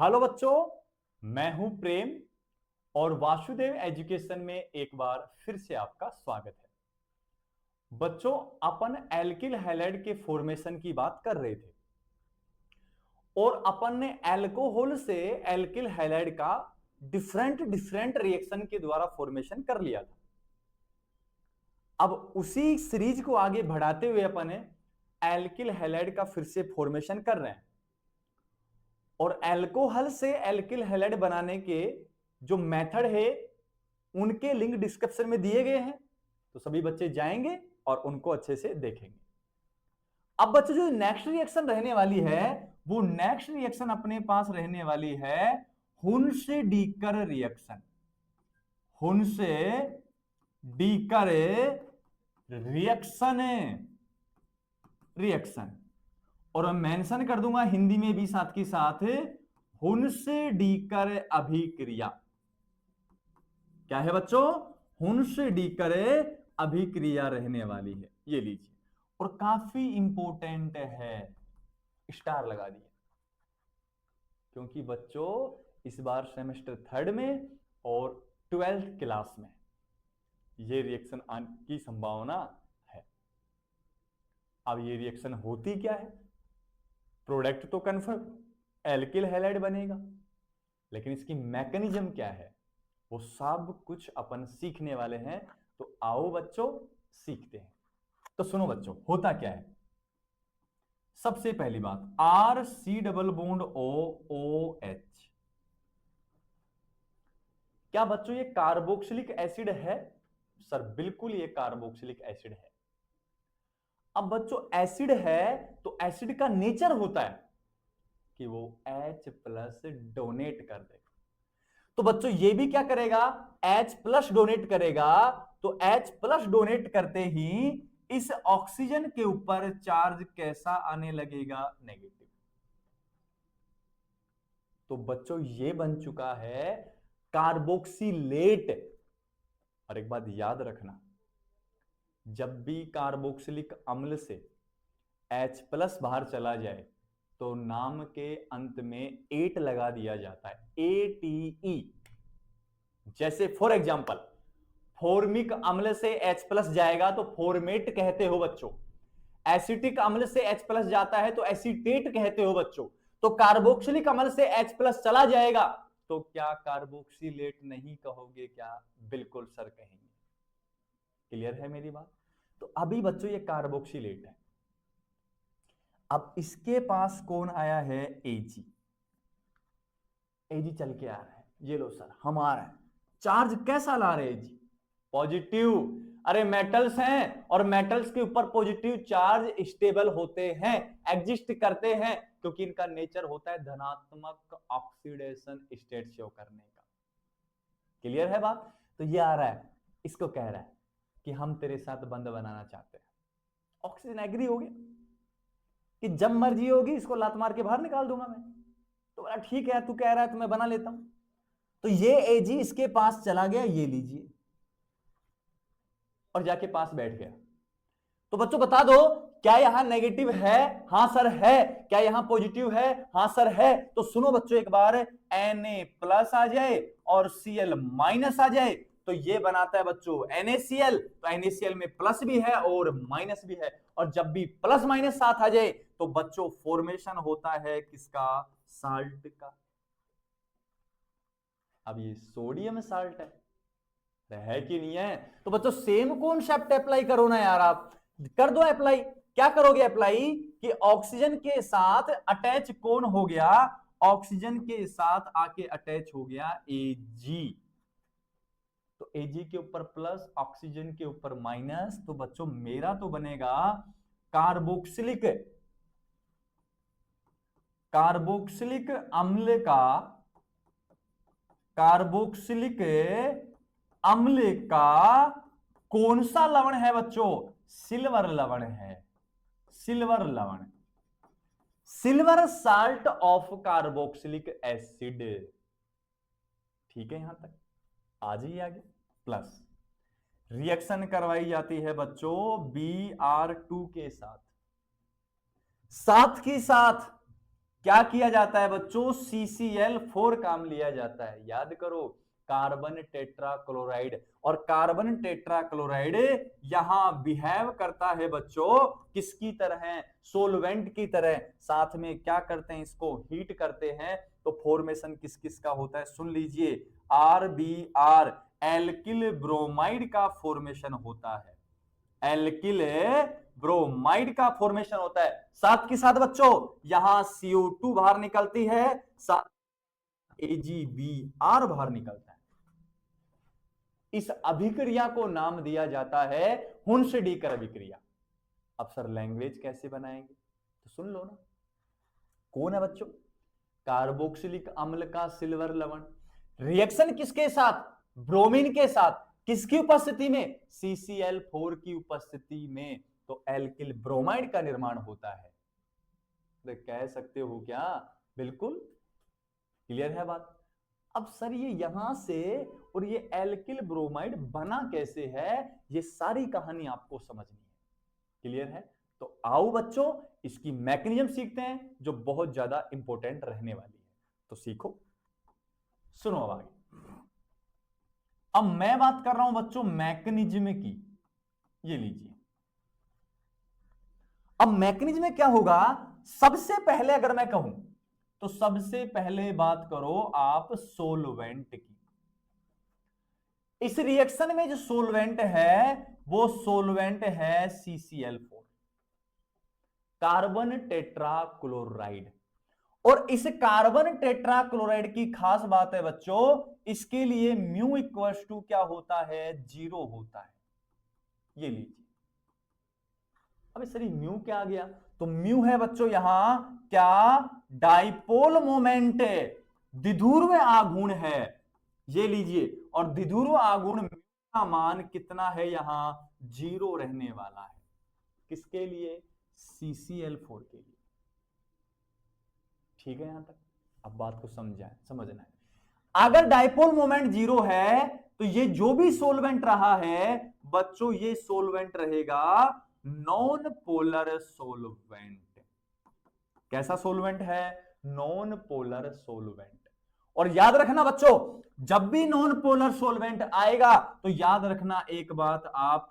Hello बच्चों, मैं हूं प्रेम और वासुदेव एजुकेशन में एक बार फिर से आपका स्वागत है। बच्चों, अपन एल्किल हैलाइड के फॉर्मेशन की बात कर रहे थे और अपन ने अल्कोहल से एल्किल हैलाइड का डिफरेंट डिफरेंट रिएक्शन के द्वारा फॉर्मेशन कर लिया था। अब उसी सीरीज को आगे बढ़ाते हुए अपन ने एल्किल हैलाइड का फिर से फॉर्मेशन कर रहे हैं और अल्कोहल से एल्किल हैलाइड बनाने के जो मेथड है उनके लिंक डिस्क्रिप्शन में दिए गए हैं, तो सभी बच्चे जाएंगे और उनको अच्छे से देखेंगे। अब बच्चों, जो नेक्स्ट रिएक्शन रहने वाली है वो नेक्स्ट रिएक्शन अपने पास रहने वाली है हुन्स डीकर रिएक्शन। हुन्स डीकर रिएक्शन और मैं मेंशन कर दूंगा हिंदी में भी साथ के साथ हुन्स डीकर अभिक्रिया। क्या है बच्चों? हुन्स डीकर अभिक्रिया रहने वाली है, ये लीजिए। और काफी इंपॉर्टेंट है, स्टार लगा दिए, क्योंकि बच्चों इस बार सेमेस्टर 3 में और 12th क्लास में ये रिएक्शन आने की संभावना है। अब ये रिएक्शन होती क्या है? प्रोडक्ट तो कंफर्म एल्किल हैलाइड बनेगा, लेकिन इसकी मैकेनिज्म क्या है वो सब कुछ अपन सीखने वाले हैं। तो आओ बच्चों सीखते हैं। तो सुनो बच्चों, होता क्या है। सबसे पहली बात, आर सी डबल बॉन्ड ओ ओ एच। क्या बच्चों ये कार्बोक्सिलिक एसिड है? सर बिल्कुल, ये कार्बोक्सिलिक एसिड है। अब बच्चों एसिड है तो एसिड का नेचर होता है कि वो H प्लस डोनेट कर देगा। तो बच्चों ये भी क्या करेगा? H प्लस डोनेट करेगा। तो H प्लस डोनेट करते ही इस ऑक्सीजन के ऊपर चार्ज कैसा आने लगेगा? नेगेटिव। तो बच्चों ये बन चुका है कार्बोक्सिलेट। और एक बात याद रखना, जब भी कार्बोक्सिलिक अम्ल से H प्लस बाहर चला जाए तो नाम के अंत में 8 लगा दिया जाता है, ATE। जैसे फॉर एग्जांपल फॉर्मिक अम्ल से H प्लस जाएगा तो फॉर्मेट कहते हो बच्चों। एसिटिक अम्ल से H प्लस जाता है तो एसीटेट कहते हो बच्चों। तो कार्बोक्सिलिक अम्ल से H प्लस चला जाएगा तो क्या कार्बोक्सिलेट नहीं कहोगे क्या? बिल्कुल सर कहेंगे। क्लियर है मेरी बात? तो अभी बच्चों ये कार्बोक्सिलेट है। अब इसके पास कौन आया है? Ag। Ag चल के आ रहा है, ये लो सर हमारा है। चार्ज कैसा ला रहे Ag? पॉजिटिव। अरे मेटल्स हैं और मेटल्स के ऊपर पॉजिटिव चार्ज स्टेबल होते हैं, एग्जिस्ट करते हैं, क्योंकि इनका नेचर होता है धनात्मक ऑक्सीडेशन स्टेट शो करने का। क्लियर है बात? तो ये आ रहा है, इसको कह रहा है कि हम तेरे साथ बंद बनाना चाहते हैं। ऑक्सीजन एग्री हो गया कि जब मर्जी होगी इसको लात मार के बाहर निकाल दूंगा मैं। तो बोला ठीक है, तू कह रहा है तो मैं बना लेता हूं। तो ये Ag इसके पास चला गया, ये लीजिए, और जाके पास बैठ गया। तो बच्चों बता दो, क्या यहां नेगेटिव है? हां सर है। क्या यहां पॉजिटिव है? हां सर है। तो सुनो बच्चों एक बार, Na प्लस आ जाए और Cl माइनस आ जाए तो ये बनाता है बच्चों NaCl। तो NaCl में प्लस भी है और माइनस भी है, और जब भी प्लस माइनस साथ आ जाए तो बच्चों फॉर्मेशन होता है किसका? साल्ट का। अब ये सोडियम साल्ट है कि नहीं है? तो बच्चों सेम कॉन्सेप्ट अप्लाई करो ना यार, आप कर दो अप्लाई। क्या करोगे अप्लाई? कि ऑक्सीजन के साथ अटैच कौन हो गया? ऑक्सीजन के साथ आके अटैच हो गया Ag। तो Ag के ऊपर प्लस, ऑक्सीजन के ऊपर माइनस। तो बच्चों मेरा तो बनेगा कार्बोक्सिलिक अम्ल का, कार्बोक्सिलिक अम्ल का कौन सा लवण है बच्चों? सिल्वर लवण है। सिल्वर लवण, silver salt of carboxylic acid. ठीक है, यहां तक आ जाइए आगे। प्लस रिएक्शन करवाई जाती है बच्चों Br2 के साथ, साथ के साथ क्या किया जाता है बच्चों, CCl4 काम लिया जाता है। याद करो, कार्बन टेट्राक्लोराइड, और कार्बन टेट्राक्लोराइड यहां बिहेव करता है बच्चों किसकी तरह, सोलवेंट की तरह। साथ में क्या करते हैं, इसको हीट करते हैं, तो फॉर्मेशन किस किस का होता है, सुन लीजिए, RBr एल्किल ब्रोमाइड का फॉर्मेशन होता है। एल्किल ब्रोमाइड का फॉर्मेशन होता है। साथ के साथ बच्चों यहां CO2 बाहर निकलती है, AgBr बाहर निकलता है। इस अभिक्रिया को नाम दिया जाता है हुन्स-डीकर अभिक्रिया। अब सर लैंग्वेज कैसे बनाएंगे, तो सुन लो ना। कौन है बच्चों, कार्बोक्सिलिक अम्ल का सिल्वर लवण, रिएक्शन किसके साथ, ब्रोमीन के साथ, किसकी उपस्थिति में, CCl4 की उपस्थिति में, तो एल्किल ब्रोमाइड का निर्माण होता है। तो कह सकते हो क्या, बिल्कुल क्लियर है बात। अब सर ये यहां से और ये एल्किल ब्रोमाइड बना कैसे है, ये सारी कहानी आपको समझनी है। क्लियर है, तो आओ बच्चों इसकी मैकेनिज्म सीखते हैं जो बहुत ज्यादा इंपॉर्टेंट रहने वाली है। तो सीखो, सुनो अब आगे। अब मैं बात कर रहा हूं बच्चों मैकेनिज्म की, ये लीजिए। अब मैकेनिज्म में क्या होगा, सबसे पहले अगर मैं कहूं तो सबसे पहले बात करो आप सोलवेंट की। इस रिएक्शन में जो सोलवेंट है वो सोलवेंट है CCl4, कार्बन टेट्राक्लोराइड। और इस कार्बन टेट्राक्लोराइड की खास बात है बच्चों, इसके लिए म्यू इक्वल्स टू क्या होता है, 0 होता है। ये लीजिए, अब सर म्यू क्या आ गया, तो म्यू है बच्चों यहां क्या, डाइपोल मोमेंट, द्विध्रुव आघूर्ण है। ये लीजिए, और द्विध्रुव आघूर्ण का मान कितना है यहां, 0 रहने वाला है। किसके लिए, CCl4 के लिए। ठीक है यहां तक, अब बात को समझना है। अगर डाइपोल मोमेंट 0 है तो ये जो भी सोलवेंट रहा है बच्चों, ये सोलवेंट रहेगा नॉन पोलर सोलवेंट। कैसा सोलवेंट है, नॉन पोलर सोलवेंट। और याद रखना बच्चों, जब भी नॉन पोलर सोलवेंट आएगा तो याद रखना एक बात, आप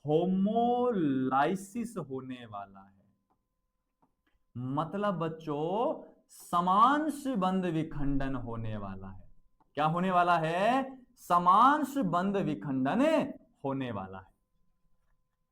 होमोलाइसिस होने वाला है। मतलब बच्चों समांश बंध विखंडन होने वाला है। क्या होने वाला है, समांश बंध विखंडन होने वाला है।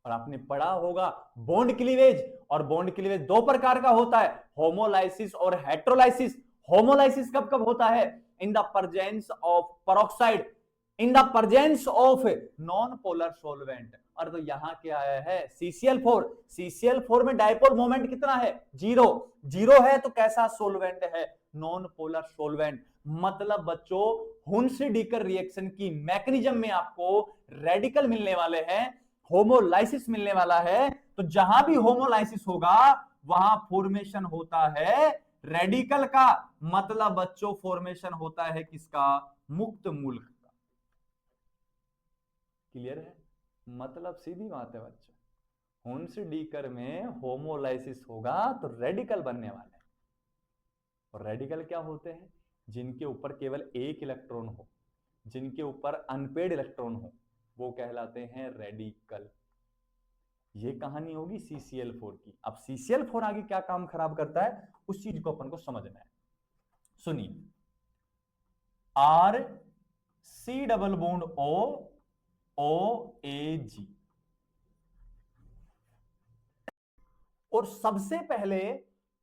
और आपने पढ़ा होगा बॉन्ड क्लीवेज, और बॉन्ड क्लीवेज दो प्रकार का होता है, होमोलाइसिस और हेट्रोलाइसिस। होमोलाइसिस कब कब होता है, in the presence of peroxide, in the presence of non polar solvent. और तो यहां क्या आया है, CCl4। CCl4 में डाइपोल मोमेंट कितना है, 0। 0 है तो कैसा सोलवेंट है, नॉन पोलर सोलवेंट। मतलब बच्चों हुन्स-डीकर रिएक्शन की मैकेनिज्म में आपको रेडिकल मिलने वाले हैं, होमोलाइसिस मिलने वाला है। तो जहां भी होमोलाइसिस होगा वहां फॉर्मेशन होता है रेडिकल का, मतलब बच्चों फॉर्मेशन होता है किसका, मुक्त मूलक का। क्लियर है, मतलब सीधी बात है बच्चों, हुन्स-डीकर में होमोलाइसिस होगा तो रेडिकल बनने वाले हैं। और रेडिकल क्या होते हैं, जिनके ऊपर केवल एक इलेक्ट्रॉन हो, जिनके ऊपर अनपेड इलेक्ट्रॉन हो, वो कहलाते हैं रेडिकल। ये कहानी होगी CCl4 की। अब CCl4 आगे क्या काम खराब करता है उस चीज को अपन को समझना है। सुनिए, R C double bond OAG। और सबसे पहले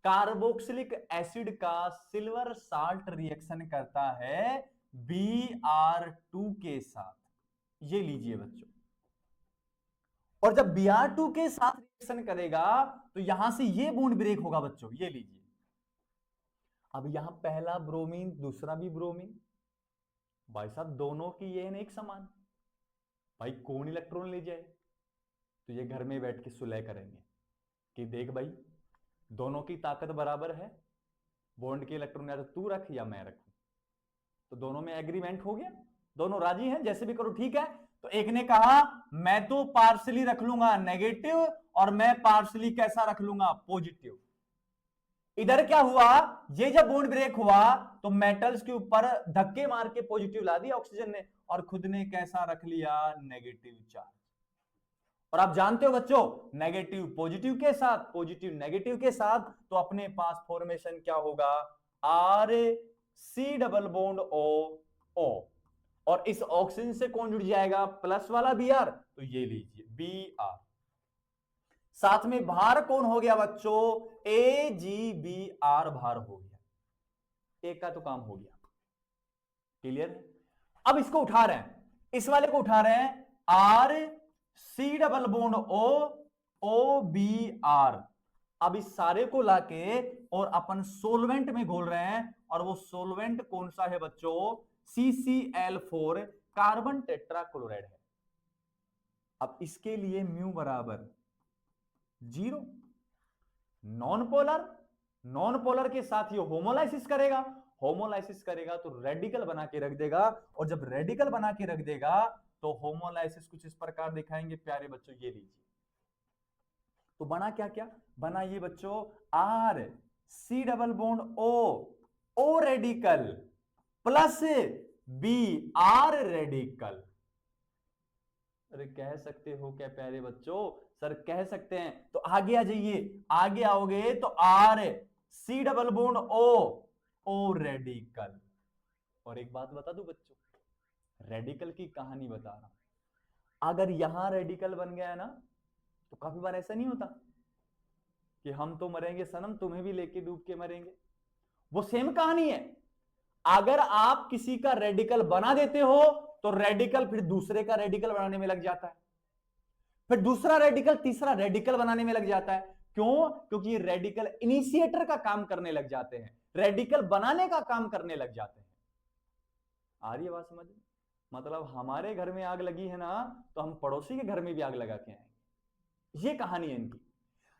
कार्बोक्सिलिक एसिड का सिल्वर साल्ट रिएक्शन करता है Br2 के साथ। ये लीजिए बच्चों, और जब Br2 के साथ रिएक्शन करेगा तो यहां से ये बॉन्ड ब्रेक होगा बच्चों। ये लीजिए, अब यहां पहला ब्रोमीन दूसरा भी ब्रोमीन, भाई साहब दोनों की ये एक समान, भाई कौन इलेक्ट्रॉन ले जाए, तो ये घर में बैठ के सुलह करेंगे कि देख भाई दोनों की ताकत बराबर है, बॉन्ड के इलेक्ट्रॉन या तो तू रख या मैं रखूं। तो दोनों में एग्रीमेंट हो गया, दोनों राजी हैं, जैसे भी करो ठीक है। तो एक ने कहा मैं तो पार्शली रख लूंगा नेगेटिव, और मैं पार्शली कैसा रख लूंगा, पॉजिटिव। इधर क्या हुआ, ये जब बॉन्ड ब्रेक हुआ तो मेटल्स के ऊपर धक्के मार के पॉजिटिव ला दिया ऑक्सीजन ने, और खुद ने कैसा रख लिया, नेगेटिव चार्ज। और आप जानते हो बच्चों, नेगेटिव पॉजिटिव के साथ, पॉजिटिव नेगेटिव के साथ, तो अपने पास फॉर्मेशन क्या होगा, आर सी डबल बॉन्ड ओ ओ। और इस ऑक्सीजन से कौन जुड़ जाएगा, प्लस वाला बी आर, तो ये लीजिए बी आर। साथ में भार कौन हो गया बच्चों, ए जी बी आर भार हो गया, एक का तो काम हो गया। क्लियर। अब इसको उठा रहे हैं, इस वाले को उठा रहे हैं, आर सी डबल बॉन्ड ओ ओ बी आर। अब इस सारे को लाके और अपन सोलवेंट में घोल रहे हैं, और वो सोलवेंट कौन सा है बच्चों, CCl4 कार्बन टेट्राक्लोराइड है। अब इसके लिए म्यू बराबर 0। नॉन पोलर, नॉन पोलर के साथ ये होमोलाइसिस करेगा, होमोलाइसिस करेगा तो रेडिकल बना के रख देगा, और जब रेडिकल बना के रख देगा तो होमोलाइसिस कुछ इस प्रकार दिखाएंगे प्यारे बच्चों, ये लीजिए। तो बना क्या क्या, बना ये बच्चों, आर सी double bond O radical plus B R radical. अरे कह सकते हो क्या प्यारे बच्चों, सर कह सकते हैं, तो आगे आ जाइए, आगे आओगे तो आर सी डबल बॉन्ड ओ रेडिकल। और एक बात बता दूं बच्चों, रेडिकल की कहानी बता रहा हूं। अगर यहां रेडिकल बन गया ना, तो काफी बार ऐसा नहीं होता कि हम तो मरेंगे सनम, तुम्हें भी लेके डूब के मरेंगे। वो सेम कहानी है। अगर आप किसी का रेडिकल बना देते हो तो रेडिकल फिर दूसरे का रेडिकल बनाने में लग जाता है, फिर दूसरा रेडिकल तीसरा रेडिकल बनाने में लग जाता है। क्यों, क्योंकि ये रेडिकल इनिशिएटर का काम करने लग जाते हैं, रेडिकल बनाने का काम करने लग जाते हैं। आ रही है बात समझ में, मतलब हमारे घर में आग लगी है ना, तो हम पड़ोसी के घर में भी आग लगा के आएंगे, ये कहानी है इनकी।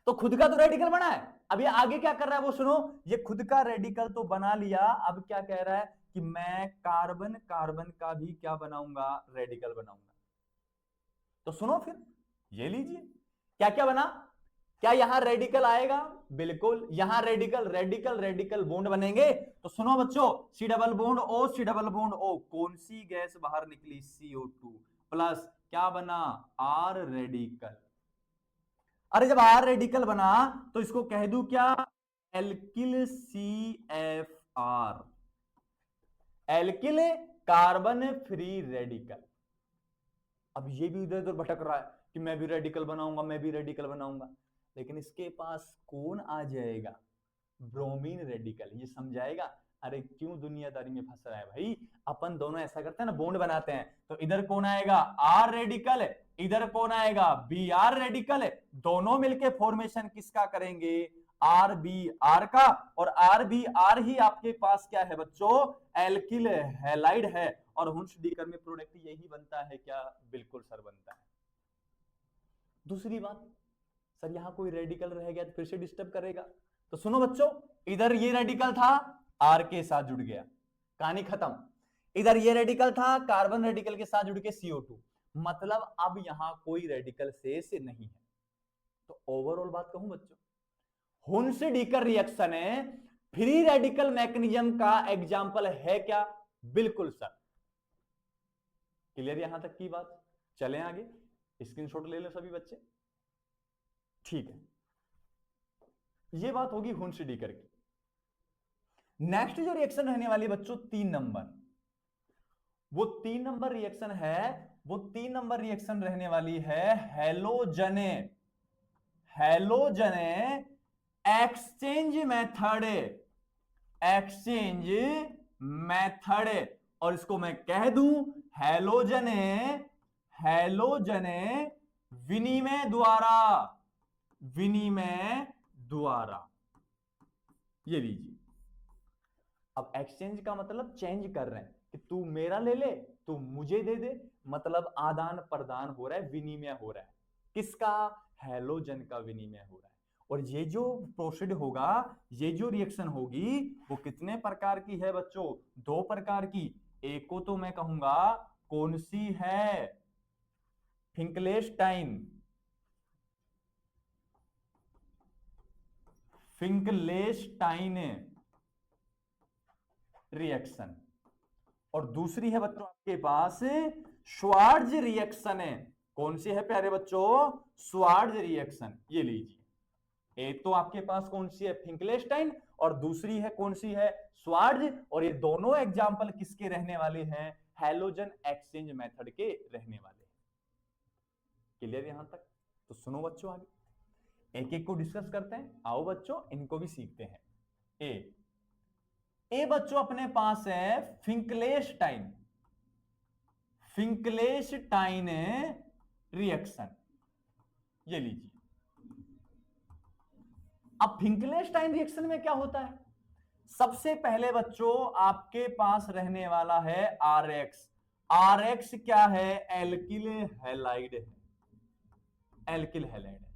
तो खुद का तो रेडिकल बना है, अब ये आगे क्या कर रहा है वो सुनो। ये खुद का रेडिकल तो बना लिया, अब क्या कह रहा है कि मैं कार्बन कार्बन का भी क्या बनाऊंगा, रेडिकल बनाऊंगा। तो सुनो फिर, ये लीजिए क्या क्या बना, क्या यहां रेडिकल आएगा, बिल्कुल यहां रेडिकल रेडिकल रेडिकल बॉन्ड बनेंगे। तो सुनो बच्चों, C double bond O C double bond O, कौन सी गैस बाहर निकली, CO2 प्लस क्या बना, आर रेडिकल। अरे जब आर रेडिकल बना तो इसको कह दूं क्या, alkyl CFR, alkyl carbon free radical. अब ये भी इधर उधर भटक रहा है कि मैं भी रेडिकल बनाऊंगा, मैं भी रेडिकल बनाऊंगा, लेकिन इसके पास कौन आ जाएगा, ब्रोमीन रेडिकल। ये समझाएगा, अरे क्यों दुनियादारी में फंस रहा है भाई, अपन दोनों ऐसा करते हैं ना, बॉन्ड बनाते हैं, तो इधर कौन आएगा, आर रेडिकल, इधर कौन आएगा, बी आर रेडिकल, दोनों मिलके फॉर्मेशन किसका करेंगे, आर बी आर का। और आर बी आर ही आपके पास क्या है बच्चों, एल्किल हैलाइड है, और हुंस डीकर में प्रोडक्ट यही बनता है क्या, बिल्कुल सर बनता है। दूसरी बात, सर यहां कोई रेडिकल रह गया तो फिर से डिस्टर्ब करेगा, तो सुनो बच्चों, इधर ये रेडिकल था, आर के साथ जुड़ गया, कहानी खत्म। इधर ये रेडिकल था, कार्बन रेडिकल के साथ जुड़ के CO2, मतलब अब यहां कोई रेडिकल शेष नहीं है। तो ओवरऑल बात कहूं बच्चों, हुंस डीकर रिएक्शन है, फ्री रेडिकल मैकेनिज्म का एग्जाम्पल है क्या, बिल्कुल सर। क्लियर यहां तक की बात, चलें आगे, स्क्रीनशॉट ले लो सभी बच्चे, ठीक है। ये बात होगी हुंस डीकर की। नेक्स्ट जो रिएक्शन रहने वाली बच्चों 3 नंबर, वो 3 नंबर रिएक्शन है, वो 3 नंबर रिएक्शन रहने वाली है हैलोजने, हैलोजने एक्सचेंज मेथड, एक्सचेंज मेथड। और इसको मैं कह दूं हैलोजने, हैलोजने विनिमय द्वारा, विनिमय द्वारा, ये लीजिए। अब एक्सचेंज का मतलब चेंज कर रहे हैं कि तू मेरा ले ले, तू मुझे दे दे, मतलब आदान प्रदान हो रहा है, विनिमय हो रहा है, किसका, हैलोजन का विनिमय हो रहा है। और ये जो प्रोसीड होगा, ये जो रिएक्शन होगी, वो कितने प्रकार की है बच्चों, 2 प्रकार की। एक को तो मैं कहूंगा कौन सी है, फिंकलेस्टाइन, फिंकलेस्टाइन रिएक्शन, और दूसरी है बच्चों आपके पास श्वार्ट्ज रिएक्शन है। कौन सी है प्यारे बच्चों? Swarts reaction. ये लीजिए, एक तो आपके पास कौन सी है? फिंकलेस्टाइन, और दूसरी है कौन सी है? श्वार्ट्ज। और ये दोनों एग्जाम्पल किसके रहने वाले हैं? हैलोजन एक्सचेंज मेथड के रहने वाले हैं। क्लियर यहां तक? तो सुनो बच्चों, आगे एक एक को डिस्कस करते हैं। आओ बच्चों, इनको भी सीखते हैं। ए बच्चों अपने पास है फिंकलेस्टाइन, फिंकलेस्टाइन रिएक्शन। ये लीजिए, अब फिंकलेस्टाइन रिएक्शन में क्या होता है? सबसे पहले बच्चों आपके पास रहने वाला है आरएक्स। आरएक्स क्या है? एल्किल हैलाइड है, एल्किल हैलाइड है।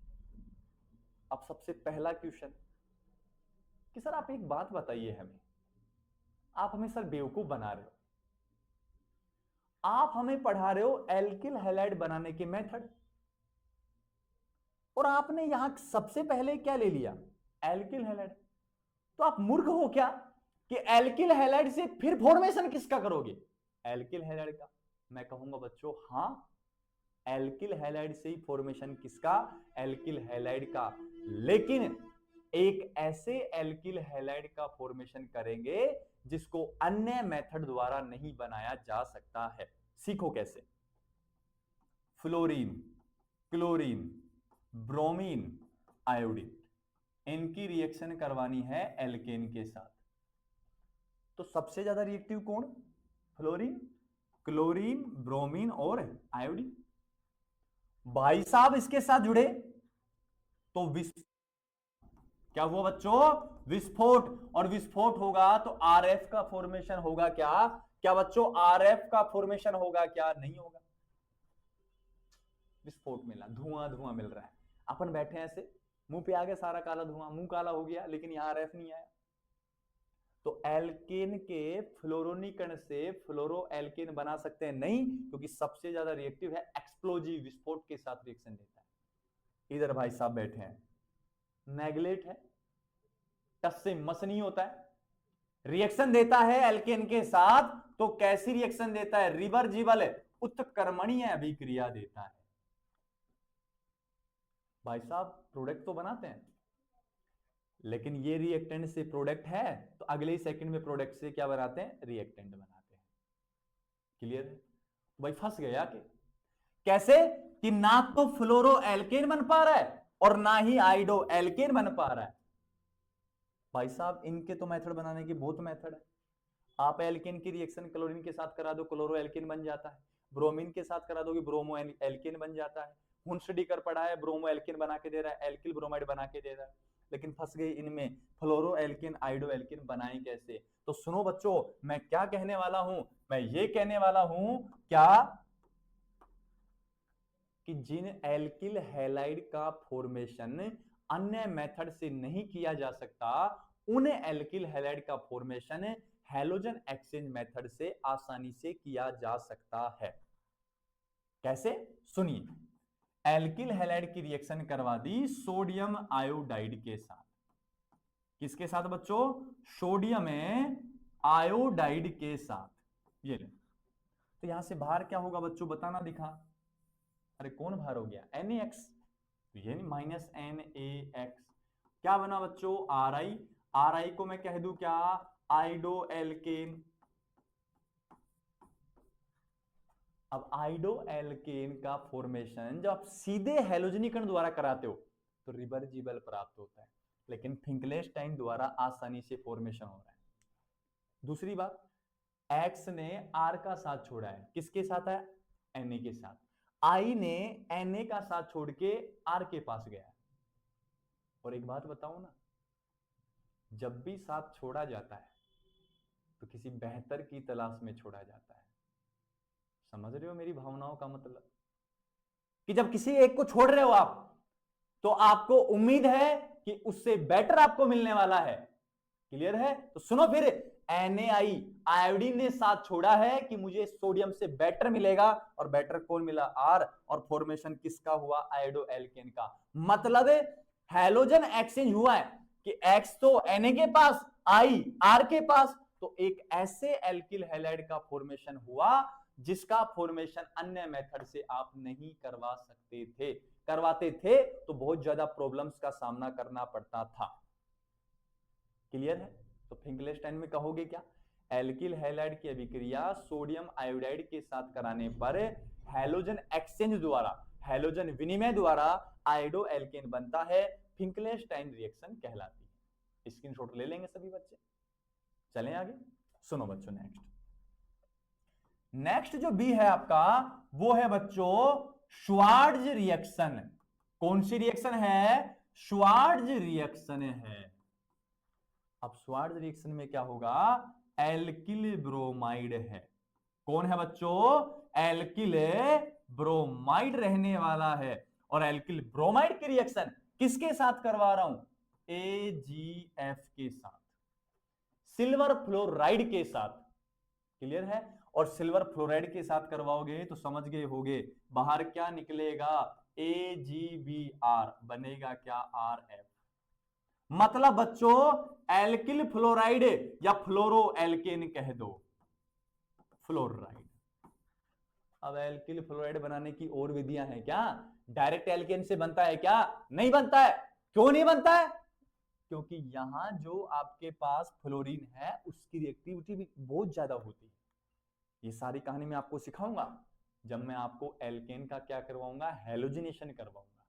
अब सबसे पहला क्वेश्चन कि सर आप एक बात बताइए हमें, आप हमें सर बेवकूफ बना रहे हो। आप हमें पढ़ा रहे हो एल्किल हैलाइड बनाने के मेथड, और आपने यहां सबसे पहले क्या ले लिया? Alkyl halide. तो आप मूर्ख हो क्या कि एल्किल हैलाइड से फिर फॉर्मेशन किसका करोगे? एल्किल हैलाइड का। मैं कहूंगा बच्चों हां, एल्किल हैलाइड से ही फॉर्मेशन किसका? एल्किल हैलाइड का। लेकिन एक ऐसे एल्किल हैलाइड का फॉर्मेशन करेंगे जिसको अन्य मेथड द्वारा नहीं बनाया जा सकता है। सीखो कैसे। फ्लोरीन, क्लोरीन, ब्रोमीन, आयोडीन, इनकी रिएक्शन करवानी है एल्केन के साथ। तो सबसे ज्यादा रिएक्टिव कौन? फ्लोरीन, क्लोरीन, ब्रोमीन और आयोडीन। भाई साहब इसके साथ जुड़े तो क्या हुआ बच्चों? विस्फोट। और विस्फोट होगा तो आरएफ का फॉर्मेशन होगा क्या? क्या बच्चों आरएफ का फॉर्मेशन होगा क्या? नहीं होगा। विस्फोट मिला, धुआं धुआं मिल रहा है, अपन बैठे हैं ऐसे, मुंह पे आ गया सारा काला धुआं, मुंह काला हो गया, लेकिन यहां आरएफ नहीं आया। तो एल्केन के फ्लोरोनीकरण से फ्लोरो एल्केन बना सकते हैं? नहीं, क्योंकि सबसे ज्यादा रिएक्टिव है, एक्सप्लोजिव विस्फोट के साथ रिएक्शन देता है। इधर भाई साहब बैठे हैं, मैग्लेट है, टस से मस नहीं होता है, रिएक्शन देता है एल्केन के साथ। तो कैसी रिएक्शन देता है? रिवर्जिबल उत्क्रमणीय अभिक्रिया देता है। भाई साहब प्रोडक्ट तो बनाते हैं, लेकिन ये रिएक्टेंट से प्रोडक्ट है तो अगले ही सेकंड में प्रोडक्ट से क्या बनाते हैं? रिएक्टेंट बनाते हैं। क्लियर है? तो भाई फंस गया कि कैसे कि ना तो फ्लोरो एल्केन बन पा रहा है और ना ही आइडो एल्केन बन पा रहा है। भाई साहब इनके तो मेथड बनाने की बहुत मेथड है। आप एल्केन की रिएक्शन क्लोरीन के साथ करा दो, क्लोरो एल्केन बन जाता है। ब्रोमीन के साथ करा दोगे, ब्रोमो एल्केन बन जाता है। हुंसडीकर पड़ा है, ब्रोमो एल्केन बना के दे रहा है, एल्किल ब्रोमाइड बना के दे रहा है। लेकिन फंस गए इनमें, फ्लोरो एल्केन आइडो एल्केन बनाए कैसे? तो सुनो बच्चों, मैं क्या कहने वाला हूं? मैं ये कहने वाला हूं क्या कि जिन एल्किल हैलाइड का फॉर्मेशन अन्य मेथड से नहीं किया जा सकता, उन एल्किल हैलाइड का फॉर्मेशन हैलोजन एक्सचेंज मेथड से आसानी से किया जा सकता है। कैसे? सुनिए, एल्किल हैलाइड की रिएक्शन करवा दी सोडियम आयोडाइड के साथ। किसके साथ बच्चों? सोडियम आयोडाइड के साथ। ये ले, तो यहां से बाहर क्या होगा बच्चों? बताना दिखा। अरे कौन बाहर हो गया? NaX, तो ये माइनस NaX। क्या बना बच्चों? Ri। Ri को मैं कह दूं क्या? आइडो एल्केन। अब आइडो एल्केन का फॉर्मेशन जब आप सीधे हैलोजनीकरण द्वारा कराते हो तो रिवर्जिबल प्राप्त होता है, लेकिन फिंकलेस्टाइन द्वारा आसानी से फॉर्मेशन हो रहा है। दूसरी बात, X ने R का साथ छोड़ा है, किसके साथ है? Na के साथ। I ने Na का साथ छोड़ के R के पास गया। और एक बात बताऊं ना, जब भी साथ छोड़ा जाता है तो किसी बेहतर की तलाश में छोड़ा जाता है। समझ रहे हो मेरी भावनाओं का मतलब? कि जब किसी एक को छोड़ रहे हो आप, तो आपको उम्मीद है कि उससे बेटर आपको मिलने वाला है। क्लियर है? तो सुनो फिर, NaI आयोडीन ने साथ छोड़ा है कि मुझे सोडियम से बेटर मिलेगा, और बेटर कौन मिला? R। और फॉर्मेशन किसका हुआ? आयोडो एल्केन का। मतलब हैलोजन एक्सचेंज हुआ है, कि X तो Na के पास, I R के पास, तो एक ऐसे एल्किल हैलाइड का फॉर्मेशन हुआ जिसका फॉर्मेशन अन्य मेथड से आप नहीं करवा सकते थे। करवाते थे तो बहुत ज्यादा प्रॉब्लम्स का सामना करना पड़ता था। क्लियर है? तो फिंकलेस्टाइन में कहोगे क्या? एल्किल हैलाइड की अभिक्रिया सोडियम आयोडाइड के साथ कराने पर हैलोजन एक्सचेंज द्वारा, हैलोजन विनिमय द्वारा आयोडो एल्केन बनता है, फिंकलेस्टाइन रिएक्शन कहलाती है। स्क्रीनशॉट ले लेंगे सभी बच्चे। चलें आगे, सुनो बच्चों। नेक्स्ट जो बी है आपका वो है बच्चों श्वार्ट्ज रिएक्शन। कौन सी रिएक्शन है? श्वार्ट्ज रिएक्शन है। अब श्वार्ट्ज रिएक्शन में क्या होगा? एल्किल ब्रोमाइड है। कौन है बच्चों? एल्किल ब्रोमाइड रहने वाला है। और एल्किल ब्रोमाइड की रिएक्शन किसके साथ करवा रहा हूं? AgF के साथ, सिल्वर फ्लोराइड के साथ। क्लियर है? और सिल्वर फ्लोराइड के साथ करवाओगे तो समझ गए होगे बाहर क्या निकलेगा? AgBr बनेगा क्या? RF। मतलब बच्चों एल्किल फ्लोराइड या फ्लोरो एल्केन कह दो, फ्लोराइड। अब एल्किल फ्लोराइड बनाने की और विधियां हैं क्या? डायरेक्ट एल्केन से बनता है क्या? नहीं बनता है। क्यों नहीं बनता है? क्योंकि यहां जो आपके पास फ्लोरीन है उसकी रिएक्टिविटी भी बहुत ज्यादा होती है। ये सारी कहानी मैं आपको सिखाऊंगा जब मैं आपको एल्केन का क्या करवाऊंगा? हैलोजिनेशन करवाऊंगा।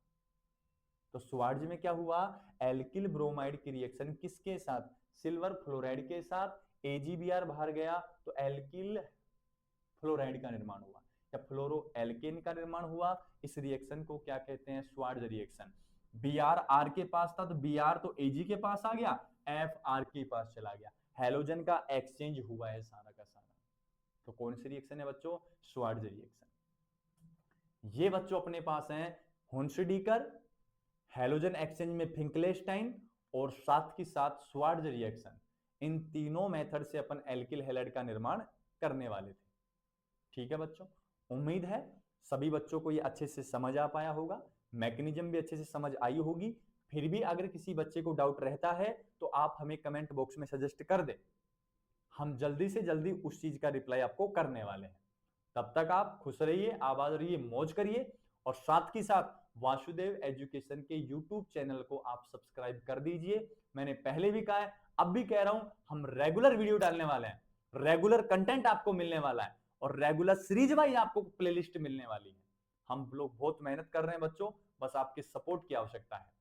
तो श्वार्ट्ज में क्या हुआ? एल्किल ब्रोमाइड की रिएक्शन किसके साथ? सिल्वर फ्लोराइड के साथ। AgBr बाहर गया तो एल्किल फ्लोराइड का निर्माण हुआ या फ्लोरो एल्केन का निर्माण हुआ। इस रिएक्शन को क्या कहते हैं? Schwarz reaction. Br R के पास था तो Br तो Ag के पास आ गया, F R के पास चला गया, हैलोजन का एक्सचेंज हुआ है सारा का सारा। तो कौन सी रिएक्शन है बच्चों? Swarts reaction. ये बच्चों अपने पास है हुन्सडीकर, हैलोजन एक्सचेंज में फिंकलेस्टाइन और साथ ही साथ श्वार्ट्ज रिएक्शन। इन तीनों मेथड से अपन एल्किल हैलाइड का निर्माण करने वाले थे। ठीक है बच्चों, उम्मीद है सभी बच्चों को ये अच्छे से समझ आ पाया होगा, मैकेनिज्म भी अच्छे से समझ आई होगी। फिर भी अगर किसी बच्चे को डाउट रहता है तो आप हमें कमेंट बॉक्स में सजेस्ट कर दे, हम जल्दी से जल्दी उस चीज का रिप्लाई आपको करने वाले हैं। तब तक आप खुश रहिए, आबाद रहिए, मौज करिए और साथ ही साथ वासुदेव एजुकेशन के यूट्यूब चैनल को आप सब्सक्राइब कर दीजिए। मैंने पहले भी कहा है, अब भी कह रहा हूं, हम रेगुलर वीडियो डालने वाले हैं, रेगुलर कंटेंट आपको मिलने वाला है और रेगुलर सीरीज वाइज आपको प्लेलिस्ट मिलने वाली है। हम लोग बहुत मेहनत कर रहे हैं बच्चों, बस आपके सपोर्ट की आवश्यकता है।